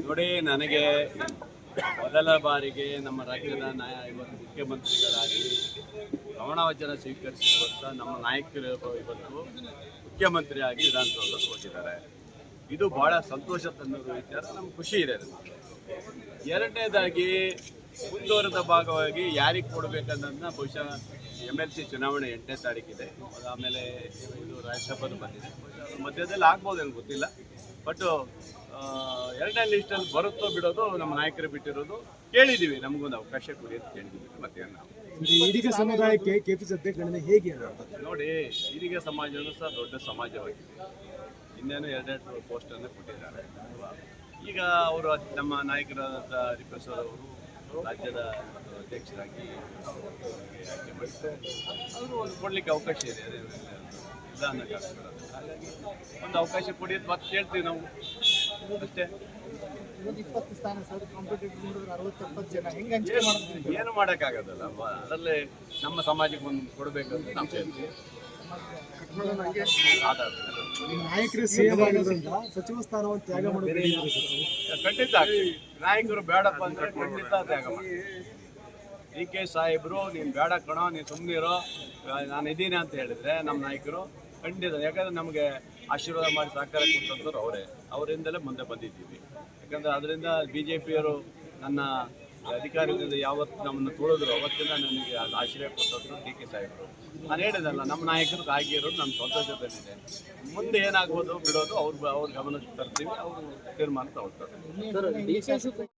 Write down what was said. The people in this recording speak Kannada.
ನೋಡಿ, ನನಗೆ ಮೊದಲ ಬಾರಿಗೆ ನಮ್ಮ ರಾಜ್ಯದ ಇವತ್ತು ಮುಖ್ಯಮಂತ್ರಿಗಳಾಗಿ ಪ್ರಮಾಣವಚನ ಸ್ವೀಕರಿಸಿರುವಂಥ ನಮ್ಮ ನಾಯಕರು ಇವತ್ತು ಮುಖ್ಯಮಂತ್ರಿಯಾಗಿ ವಿಧಾನಸೌಧಕ್ಕೆ ಹೋಗಿದ್ದಾರೆ. ಇದು ಬಹಳ ಸಂತೋಷ ತಂದಿರುವ ವಿಚಾರ, ನಮ್ಗೆ ಖುಷಿ ಇದೆ. ಎರಡನೇದಾಗಿ ಮುಂದುವರೆದ ಭಾಗವಾಗಿ ಯಾರಿಗೆ ಕೊಡಬೇಕನ್ನೋದನ್ನ ಬಹುಶಃ MLC ಚುನಾವಣೆ 8ನೇ ತಾರೀಕಿದೆ. ಆಮೇಲೆ ಇದು ರಾಜ್ಯಸಭೆದು ಬಂದಿದೆ, ಮಧ್ಯದಲ್ಲಿ ಆಗ್ಬೋದು ನನಗೆ ಗೊತ್ತಿಲ್ಲ. ಬಟ್ ಎರಡನೇ ಲಿಸ್ಟಲ್ಲಿ ಬರುತ್ತೋ ಬಿಡೋದು ನಮ್ಮ ನಾಯಕರು ಬಿಟ್ಟಿರೋದು. ಕೇಳಿದ್ದೀವಿ, ನಮಗೊಂದು ಅವಕಾಶ ಕೊಡಿ ಅಂತ ಕೇಳಿದ್ದೀವಿ. ಮತ್ತೆ ನಾವು ಈಡಿಗ ಸಮುದಾಯಕ್ಕೆ ಕೆಪಿಸಿ ಅಧ್ಯಕ್ಷ ಹೇಗೆ ನೋಡಿ, ಈಡಿಗ ಸಮಾಜನೂ ಸಹ ದೊಡ್ಡ ಸಮಾಜವಾಗಿದೆ. ಇನ್ನೇನು 2 ಪೋಸ್ಟನ್ನು ಕೊಟ್ಟಿದ್ದಾರೆ. ಈಗ ಅವರು ನಮ್ಮ ನಾಯಕರಾದ ಹರಿಪ್ರಸಾದ್ ಅವರು ರಾಜ್ಯದ ಅಧ್ಯಕ್ಷರಾಗಿ ಆಯ್ಕೆ ಮಾಡಿದ್ದಾರೆ. ಅವರು ಒಂದು ಕೊಡಲಿಕ್ಕೆ ಅವಕಾಶ ಇದೆ ವಿಧಾನಕ್ಕಾಗ್ತದೆ. ಹಾಗಾಗಿ ಒಂದು ಅವಕಾಶ ಕೊಡಿ ಅಂತ ಮತ್ತೆ ಕೇಳ್ತೀವಿ ನಾವು ಅಷ್ಟೇ. 20 ಸ್ಥಾನ ಸರ್, ಕಾಂಪಿಟೇಟಿವ್ 60-70 ಜನ ಹೆಂಗೆ ಏನು ಮಾಡೋಕ್ಕಾಗೋದಲ್ಲ. ಅದರಲ್ಲೇ ನಮ್ಮ ಸಮಾಜಕ್ಕೆ ಒಂದು ಕೊಡಬೇಕಂತ ನಾವು ಹೇಳ್ತೀವಿ. ನಾಯಕರು ಸಿಎಂ ಆಗೋದ್ರಿಂದ ಸಚಿವ ಸ್ಥಾನವನ್ನು ತ್ಯಾಗ ಮಾಡೋದು ಖಂಡಿತ ನಾಯಕರು ಬೇಡಪ್ಪ ಅಂದ್ರೆ ಖಂಡಿತ ತ್ಯಾಗ ಮಾಡಿ. DK ಸಾಹೇಬರು ನೀನು ಬೇಡ ಕಣೋ, ನೀನು ಸುಮ್ಮನಿರೋ, ನಾನು ಇದ್ದೀನಿ ಅಂತ ಹೇಳಿದ್ರೆ ನಮ್ಮ ನಾಯಕರು ಖಂಡಿತ. ಯಾಕಂದರೆ ನಮಗೆ ಆಶೀರ್ವಾದ ಮಾಡಿ ಸಹಕಾರ ಕೊಟ್ಟಂಥವ್ರು ಅವರಿಂದಲೇ ಮುಂದೆ ಬಂದಿದ್ದೀವಿ. ಯಾಕಂದರೆ ಅದರಿಂದ BJPಯವರು ನನ್ನ ಅಧಿಕಾರದಿಂದ ಯಾವತ್ತು ನಮ್ಮನ್ನು ತುಳಿದ್ರು ಅವತ್ತಿಂದ ನನಗೆ ಅದು ಆಶ್ರಯ ಕೊಟ್ಟಂಥದ್ದು DK ಸಾಹೇಬರು. ನಾನು ಹೇಳಿದಲ್ಲ, ನಮ್ಮ ನಾಯಕರು ಆಗಿರೋದು ನಮ್ಮ ಸಂತೋಷದಲ್ಲಿದೆ. ಮುಂದೆ ಏನಾಗ್ಬೋದು ಬಿಡೋದು ಅವ್ರ ಗಮನಕ್ಕೆ ತರ್ತೀವಿ, ಅವರು ತೀರ್ಮಾನ ತಗೊಳ್ತಾರೆ.